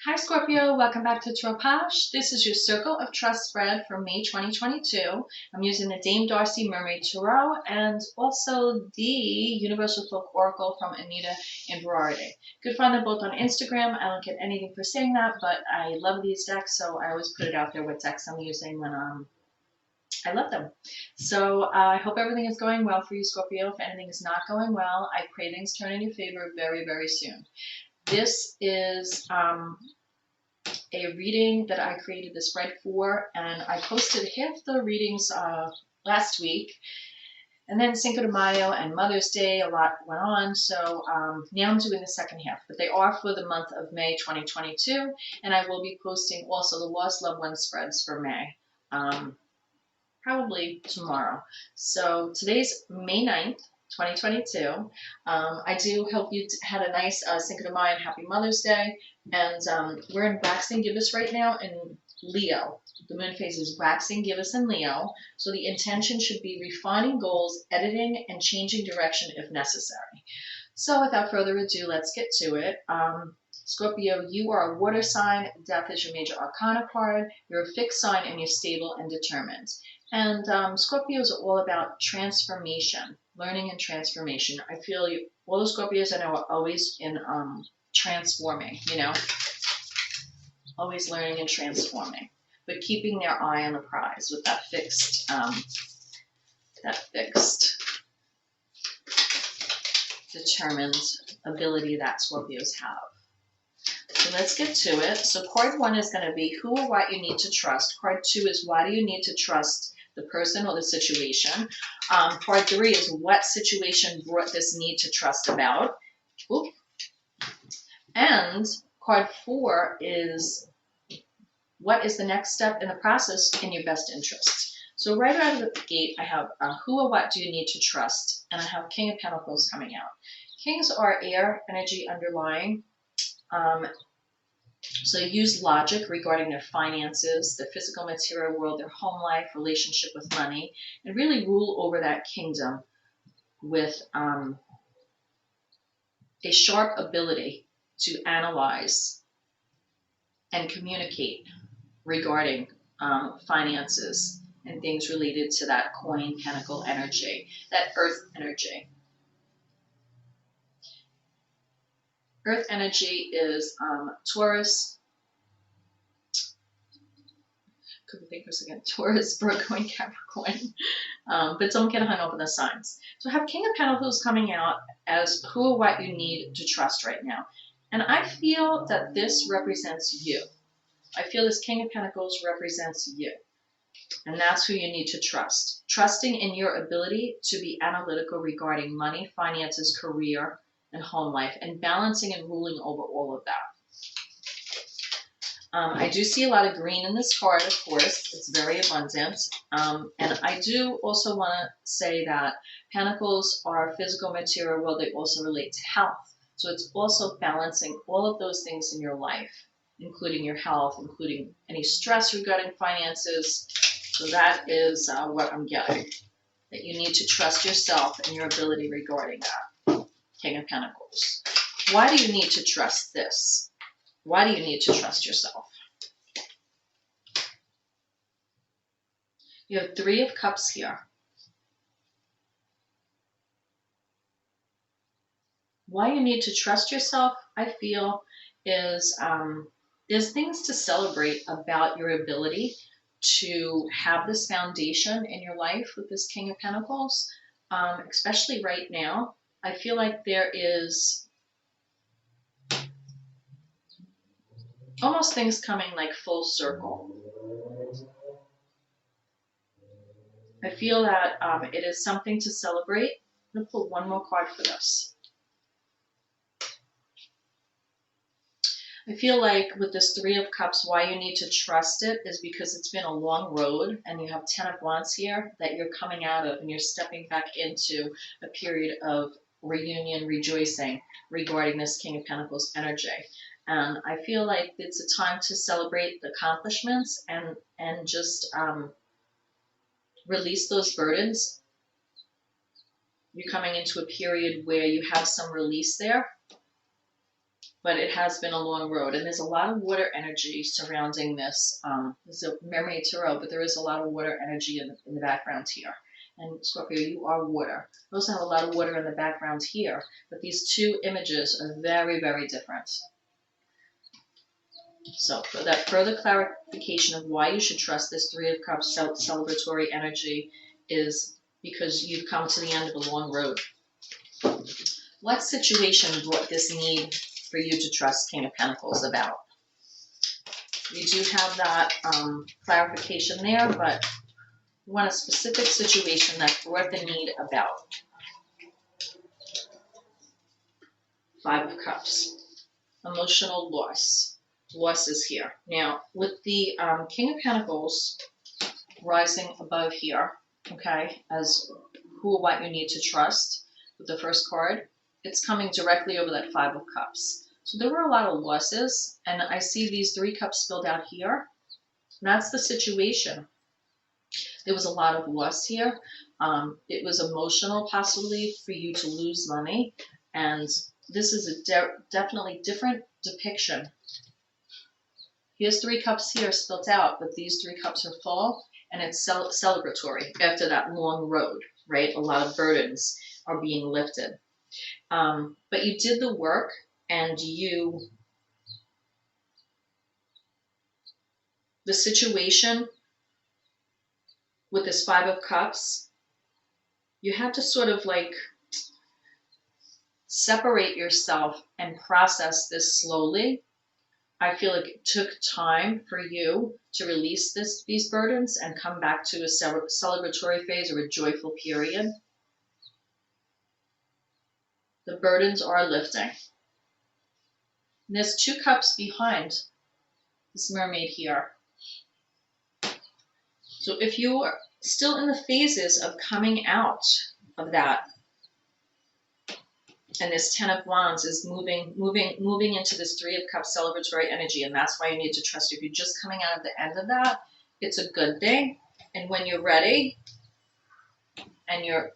Hi Scorpio, welcome back to POSH. This is your Circle of Trust spread for May 2022. I'm using the Dame Darcy Mermaid Tarot and also the Universal Folk Oracle from Anita and Berardi. Good find them both on Instagram. I don't get anything for saying that, but I love these decks, so I always put it out there what decks I'm using when I love them. So I hope everything is going well for you, Scorpio. If anything is not going well, I pray things turn in your favor very, very soon. This is a reading that I created the spread for, and I posted half the readings last week, and then Cinco de Mayo and Mother's Day, a lot went on, so now I'm doing the second half, but they are for the month of May 2022, and I will be posting also the Lost Loved One spreads for May, probably tomorrow. So today's May 9th, 2022. I do hope you had a nice Cinco de Mayo and Happy Mother's Day. And we're in waxing gibbous right now in Leo. The moon phase is waxing gibbous in Leo. So the intention should be refining goals, editing, and changing direction if necessary. So without further ado, let's get to it. Scorpio, you are a water sign. Death is your major arcana card. You're a fixed sign and you're stable and determined. And Scorpios are all about transformation, learning and transformation. I feel you, all the Scorpios I know are always in transforming, always learning and transforming, but keeping their eye on the prize with that fixed, determined ability that Scorpios have. So let's get to it. So card 1 is going to be who or what you need to trust. Card 2 is why do you need to trust the person or the situation. Card 3 is what situation brought this need to trust about. Oop. And card 4 is what is the next step in the process in your best interest. So right out of the gate, I have who or what do you need to trust, and I have King of Pentacles coming out. Kings are air energy underlying. So use logic regarding their finances, their physical material world, their home life, relationship with money, and really rule over that kingdom with a sharp ability to analyze and communicate regarding finances and things related to that coin, pentacle energy, that earth energy. Earth energy is Taurus, could think for a second, Taurus, Virgo, and Capricorn, but don't get hung up on the signs. So I have King of Pentacles coming out as who or what you need to trust right now. And I feel that this represents you. I feel this King of Pentacles represents you. And that's who you need to trust. Trusting in your ability to be analytical regarding money, finances, career, and home life, and balancing and ruling over all of that. I do see a lot of green in this card, of course. It's very abundant. And I do also want to say that Pentacles are physical material, well, they also relate to health. So it's also balancing all of those things in your life, including your health, including any stress regarding finances. So that is what I'm getting, that you need to trust yourself and your ability regarding that. King of Pentacles. Why do you need to trust this? Why do you need to trust yourself? You have 3 of Cups here. Why you need to trust yourself, I feel, is there's things to celebrate about your ability to have this foundation in your life with this King of Pentacles, especially right now. I feel like there is almost things coming like full circle. I feel that it is something to celebrate. I'm going to pull one more card for this. I feel like with this 3 of Cups, why you need to trust it is because it's been a long road, and you have 10 of Wands here that you're coming out of, and you're stepping back into a period of reunion, rejoicing regarding this King of Pentacles energy. And I feel like it's a time to celebrate the accomplishments and just release those burdens. You're coming into a period where you have some release there. but it has been a long road, and there's a lot of water energy surrounding this. This is a Mermaid Tarot, but there is a lot of water energy in the background here. And Scorpio, you are water. We also have a lot of water in the background here, but these two images are very, very different. So for that further clarification of why you should trust this Three of Cups celebratory energy is because you've come to the end of a long road. What situation brought this need for you to trust King of Pentacles about? We do have that clarification there, but we want a specific situation that brought the need about. Five of Cups. Emotional loss. Loss is here. Now, with the King of Pentacles rising above here, okay, as who or what you need to trust with the first card, it's coming directly over that Five of Cups. So there were a lot of losses, and I see these three cups spilled out here. And that's the situation. There was a lot of loss here. It was emotional, possibly, for you to lose money. And this is a definitely different depiction. Here's three cups here spilled out, but these three cups are full, and it's celebratory after that long road, right? A lot of burdens are being lifted. But you did the work, and the situation with this Five of Cups, you had to sort of like separate yourself and process this slowly. I feel like it took time for you to release these burdens and come back to a celebratory phase or a joyful period. The burdens are lifting. And there's two cups behind this mermaid here. So if you are still in the phases of coming out of that, and this Ten of Wands is moving into this Three of Cups celebratory energy, and that's why you need to trust. If you're just coming out of the end of that, it's a good thing. And when you're ready, and you're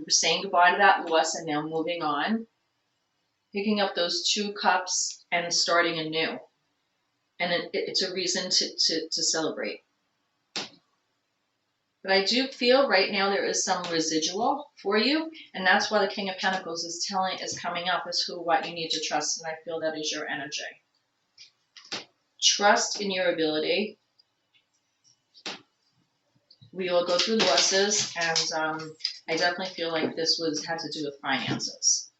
saying goodbye to that loss and now moving on, picking up those two cups and starting anew, and it's a reason to celebrate. But I do feel right now there is some residual for you, and that's why the King of Pentacles is coming up as what you need to trust, and I feel that is your energy. Trust in your ability. We all go through losses, and I definitely feel like this had to do with finances.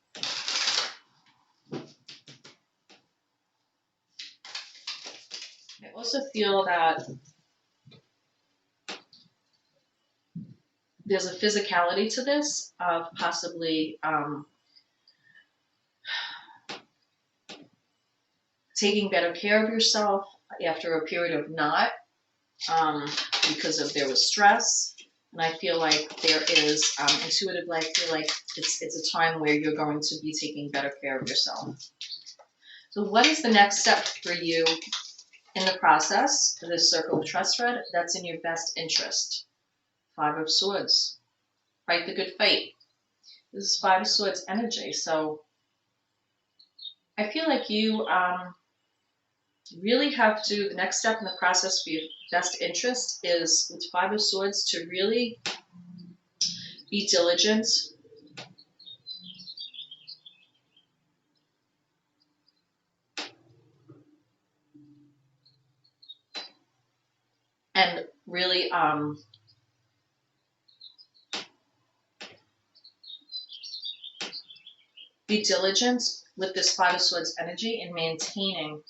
I also feel that there's a physicality to this of possibly taking better care of yourself after a period of not, because there was stress. And I feel like there is, intuitively, I feel like it's a time where you're going to be taking better care of yourself. So what is the next step for you in the process for this Circle of Trust thread? That's in your best interest. Five of Swords. Fight the good fight. This is Five of Swords energy. So I feel like you really have to, the next step in the process for your best interest is with Five of Swords to really be diligent. And really be diligent with this Five of Swords energy in maintaining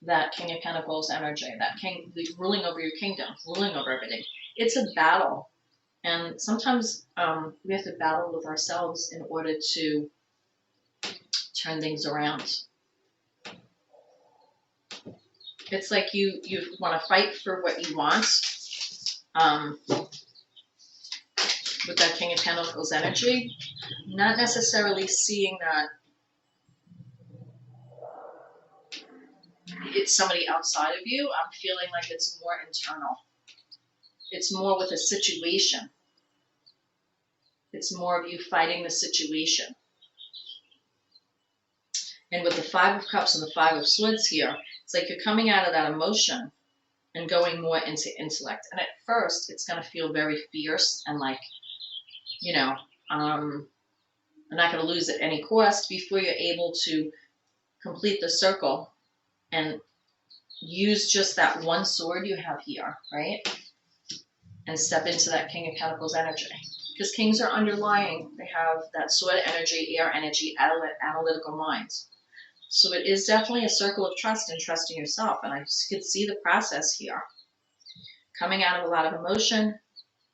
that King of Pentacles energy, that king, ruling over your kingdom, ruling over everything. It's a battle. And sometimes we have to battle with ourselves in order to turn things around. It's like you want to fight for what you want with that King of Pentacles energy, not necessarily seeing that it's somebody outside of you. I'm feeling like it's more internal. It's more with a situation. It's more of you fighting the situation. And with the Five of Cups and the Five of Swords here, it's like you're coming out of that emotion and going more into intellect. And at first, it's going to feel very fierce and like, you know, I'm not going to lose at any cost before you're able to complete the circle and use just that one sword you have here, right? And step into that King of Pentacles energy. Because kings are underlying, they have that sword energy, air energy, analytical minds. So it is definitely a circle of trust and trusting yourself. And I could see the process here. Coming out of a lot of emotion,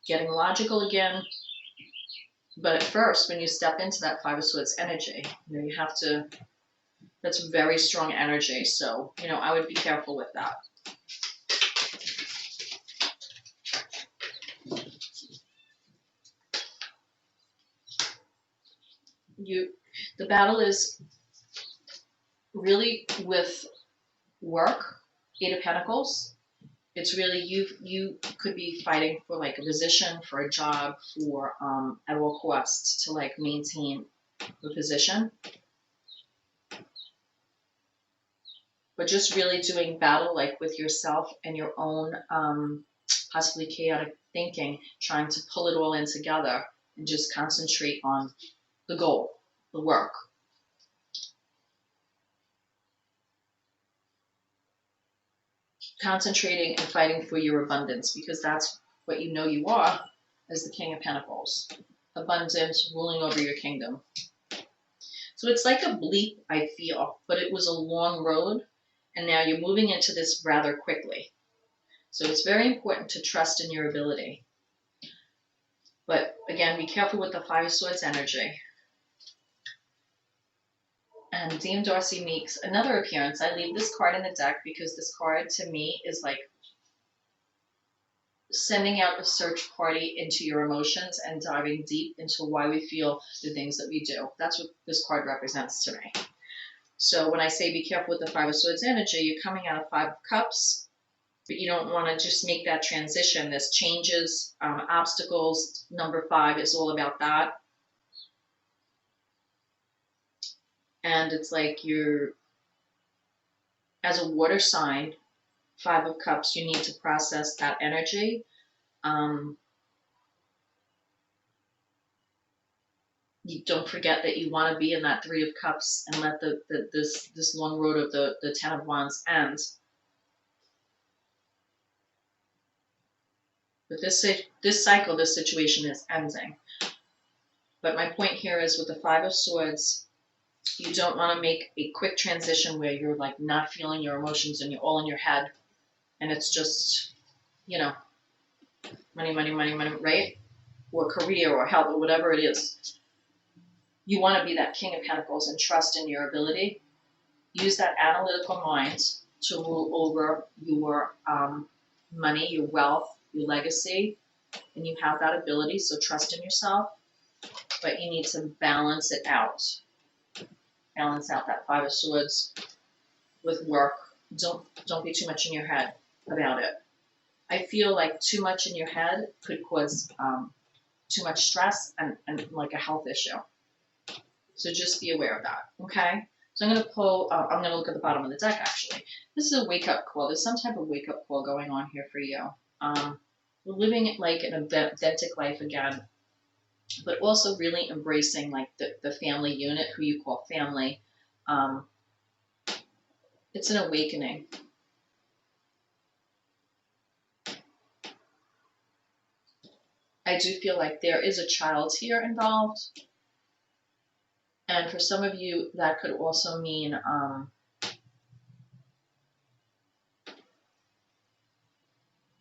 getting logical again. But at first, when you step into that Five of Swords energy, you know, you have to, that's very strong energy. So, you know, I would be careful with that. The battle is really with work, Eight of Pentacles. It's really, you could be fighting for like a position, for a job, for at all costs to like maintain the position. But just really doing battle like with yourself and your own possibly chaotic thinking, trying to pull it all in together and just concentrate on the goal, the work. Concentrating and fighting for your abundance, because that's what you know you are as the King of Pentacles. Abundance, ruling over your kingdom. So it's like a bleep, I feel, but it was a long road, and now you're moving into this rather quickly. So it's very important to trust in your ability. But again, be careful with the Five of Swords energy. And Dame Darcy makes another appearance. I leave this card in the deck because this card to me is like sending out a search party into your emotions and diving deep into why we feel the things that we do. That's what this card represents to me. So when I say be careful with the Five of Swords energy, you're coming out of Five of Cups, but you don't want to just make that transition. There's changes, obstacles. Number 5 is all about that. And it's like you're, as a water sign, Five of Cups, you need to process that energy. You don't forget that you want to be in that Three of Cups and let this long road of the Ten of Wands end. But this cycle, this situation is ending. But my point here is with the Five of Swords, you don't want to make a quick transition where you're like not feeling your emotions and you're all in your head and it's just, you know, money, money, money, money, right? Or career or health or whatever it is. You want to be that King of Pentacles and trust in your ability. Use that analytical mind to rule over your money, your wealth, your legacy, and you have that ability, so trust in yourself, but you need to balance it out. Balance out that Five of Swords with work. Don't be too much in your head about it. I feel like too much in your head could cause too much stress and like a health issue. So just be aware of that, okay? So I'm going to pull, I'm going to look at the bottom of the deck, actually. This is a wake-up call. There's some type of wake-up call going on here for you. We're living like an authentic life again, but also really embracing like the family unit, who you call family. It's an awakening. I do feel like there is a child here involved. And for some of you, that could also mean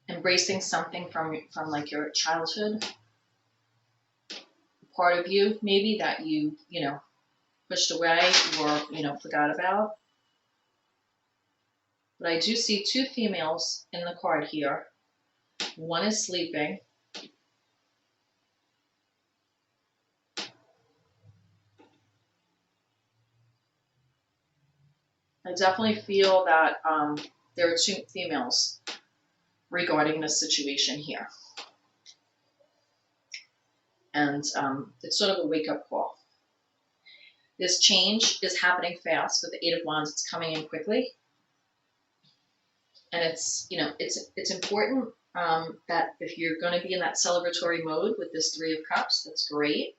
embracing something from like your childhood, part of you maybe that you know, pushed away or, you know, forgot about. But I do see 2 females in the card here. One is sleeping. I definitely feel that there are 2 females regarding this situation here. And it's sort of a wake-up call. This change is happening fast with the Eight of Wands. It's coming in quickly. And it's, you know, it's important that if you're going to be in that celebratory mode with this Three of Cups, that's great.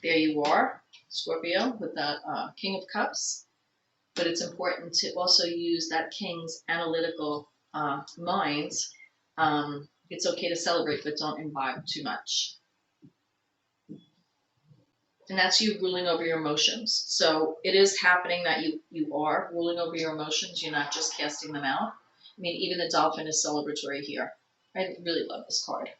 There you are, Scorpio, with that King of Cups. But it's important to also use that King's analytical mind. It's okay to celebrate, but don't imbibe too much. And that's you ruling over your emotions. So it is happening that you are ruling over your emotions. You're not just casting them out. I mean, even the dolphin is celebratory here. I really love this card.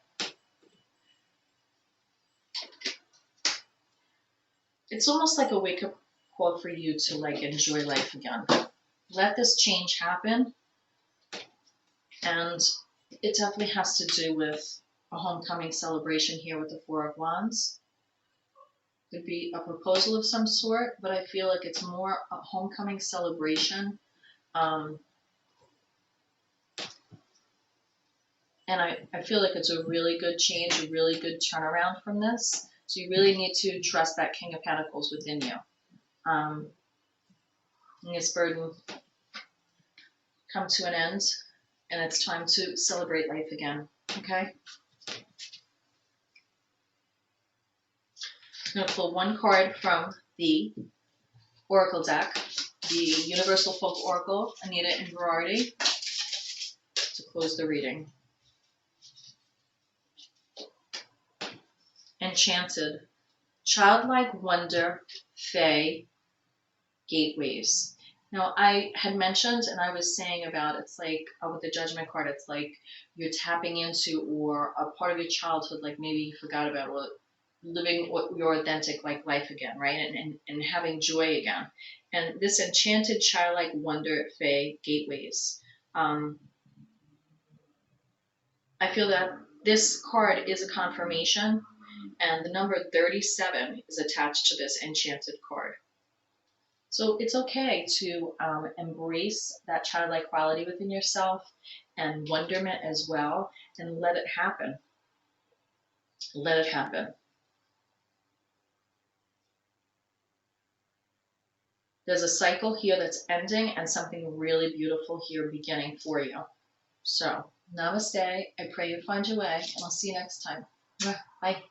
It's almost like a wake-up call for you to like enjoy life again. Let this change happen. And it definitely has to do with a homecoming celebration here with the Four of Wands. Could be a proposal of some sort, but I feel like it's more a homecoming celebration. And I feel like it's a really good change, a really good turnaround from this. So you really need to trust that King of Pentacles within you. And this burden come to an end, and it's time to celebrate life again, okay? I'm going to pull one card from the Oracle deck, the Universal Folk Oracle, Anita and Girardi, to close the reading. Enchanted, childlike wonder, fae, gateways. Now, I had mentioned, and I was saying about, it's like, with the Judgment card, it's like you're tapping into, or a part of your childhood, like maybe you forgot about, or living your authentic like life again, right? And having joy again. And this enchanted, childlike wonder, fae, gateways. I feel that this card is a confirmation, and the number 37 is attached to this enchanted card. So it's okay to embrace that childlike quality within yourself and wonderment as well, and let it happen. Let it happen. There's a cycle here that's ending and something really beautiful here beginning for you. So, namaste. I pray you find your way, and I'll see you next time. Bye.